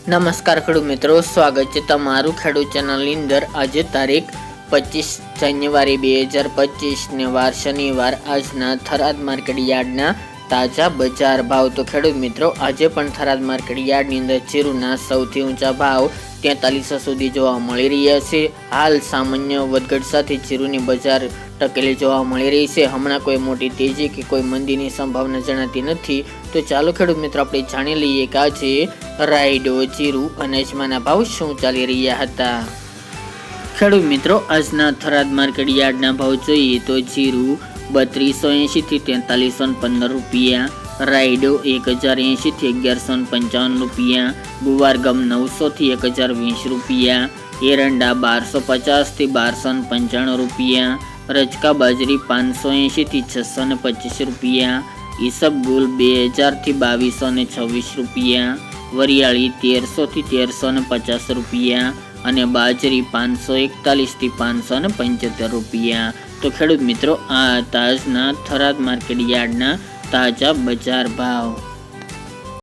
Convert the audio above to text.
નમસ્કાર ખેડૂત મિત્રો, સ્વાગત છે તમારું ખેડૂત ચેનલની અંદર। આજે તારીખ 25 જાન્યુઆરી 2025 ને વાર શનિવાર। આજના થરાદ માર્કેટ યાર્ડના તાજા બજાર ભાવ। તો ખેડૂત મિત્રો, આજે પણ થરાદ માર્કેટ યાર્ડની અંદર જીરુના સૌથી ઊંચા ભાવ 4300 સુધી જોવા મળી રહ્યા છે। હાલ સામાન્ય વધઘટ સાથે જીરુની બજાર ટકેલી જોવા મળી રહી છે। હમણાં કોઈ મોટી તેજી કે કોઈ મંદીની સંભાવના જણાતી નથી। તો ચાલો ખેડૂત મિત્રો, આપણે જાણી લઈએ કે આજે રાયડો, જીરું અને અજમાના ભાવ શું ચાલી રહ્યા હતા। ખેડૂત મિત્રો, આજના થરાદ માર્કેટ યાર્ડના ભાવ જોઈએ તો જીરું 3280 થી 4315 રૂપિયા, રાયડો 1080 થી 1155 રૂપિયા, ગુવારગમ 900 થી 1020 રૂપિયા, એરંડા 1250 થી 1295 રૂપિયા, રજકા બાજરી 580 થી 625 રૂપિયા, ઈસબગુલ 2000 થી 2226 રૂપિયા, વરિયાળી 1300 થી 1350 રૂપિયા અને બાજરી 541 થી 575 રૂપિયા। તો ખેડૂત મિત્રો, આ તાજના થરાદ માર્કેટ યાર્ડના તાજા બજાર ભાવ।